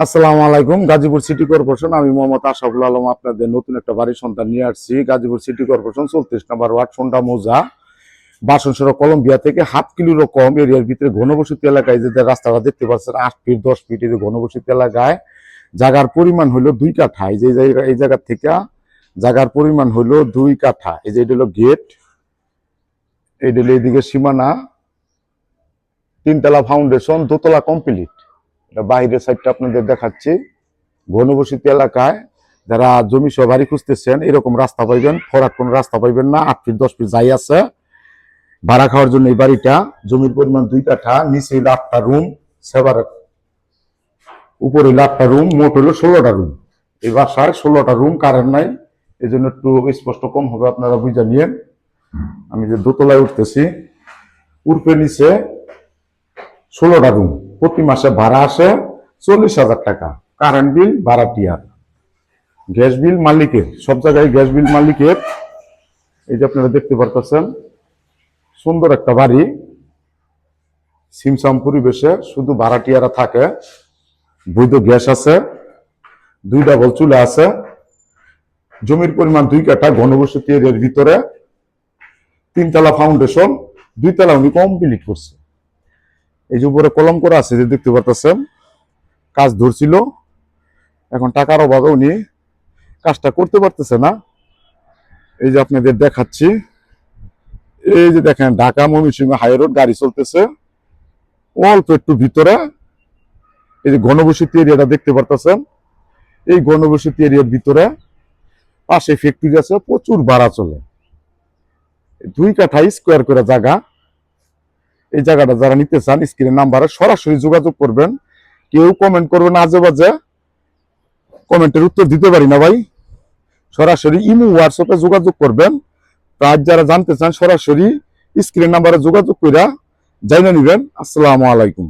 আসসালামু আলাইকুম। Gazipur city corporation, আমি মোহাম্মদ আশরাফুল আলম আপনাদের নতুন একটা বাড়ির সন্ধান নিয়ে আসছি। গাজীপুর সিটি কর্পোরেশন 34 নম্বর ওয়ার্ড, সন্ধ্যা মৌজা, বাসনসরা কলম্বিয়া থেকে হাফ কিলোরও কম এরিয়ার ভিতরে ঘনবসতি এলাকায় যে রাস্তাটা দেখতে পাচ্ছেন 8 ফিট 10 ফিট এই ঘনবসতি এলাকায় জায়গার পরিমাণ হলো 2 কাঠা। এই জায়গা থেকে জায়গার পরিমাণ হলো 2 কাঠা। এই যে এটা হলো গেট, এটা হলো এইদিকে সীমানা, 3 তলা ফাউন্ডেশন, 2 তলা কমপ্লিট। বাইরের সাইডটা আপনাদের দেখাচ্ছি। ঘনবসতি এলাকায় যারা জমি সহ বাড়ি খুঁজতেছেন এরকম রাস্তা পাইবেন, ফরাক কোন রাস্তা পাইবেন না। 8 ফিট 10 ফিট যাই আছে ভাড়া খাওয়ার জন্য এই বাড়িটা। জমির পরিমাণ 2 কাঠা, নিচে 8টা রুম, সেপারেট, উপরে 8টা রুম, মোট হলো 16টা রুম। এই বাসায় 16টা রুম, কারেন্ট নাই, এই জন্য একটু স্পষ্ট কম হবে, আপনারা বুঝে নিয়েন। আমি যে দোতলায় উঠতেছি, উর্ফে নিচে 16টা রুম, প্রতি মাসে ভাড়া আসে 40,000 টাকা। কারেন্ট বিল ভাড়াটিয়ার, গ্যাস বিল মালিকের, সব জায়গায় গ্যাস বিল মালিকের। এই যে আপনারা দেখতে পারতেছেন, সুন্দর একটা বাড়ি, সিমসাম পরিবেশে, শুধু ভাড়াটিয়ারা থাকে। বৈধ গ্যাস আছে, 2 ডাবল চুলা আছে। জমির পরিমাণ 2 কাঠা, ঘনবসতি এর ভিতরে, 3 তলা ফাউন্ডেশন, 2 তলা উনি কমপ্লিট করছে। এই যে উপরে কলম করা আছে যে দেখতে পারতেছেন, কাজ ধরছিল, এখন টাকার অভাবে উনি কাজটা করতে পারতেছে না। এই যে আপনাদের দেখাচ্ছি, এই যে দেখেন ঢাকা ময়মনসিংহ হাই রোড গাড়ি চলতেছে অল্প একটু ভিতরে। এই যে ঘনবসতি এরিয়াটা দেখতে পারতেছেন, এই ঘনবসতি এরিয়ার ভিতরে পাশে ফ্যাক্টরি আছে, প্রচুর ভাড়া চলে। 2 কাঠা স্কোয়ার করে জায়গা। এই জায়গাটা যারা নিতে চান স্ক্রিনের নাম্বারে সরাসরি যোগাযোগ করবেন। কেউ কমেন্ট করবেন আজে বাজে, কমেন্টের উত্তর দিতে পারি না ভাই। সরাসরি ইমো হোয়াটসঅ্যাপে যোগাযোগ করবেন। তার যারা জানতে চান সরাসরি স্ক্রিনের নাম্বারে যোগাযোগ করে জানিয়ে নেবেন। আসসালামু আলাইকুম।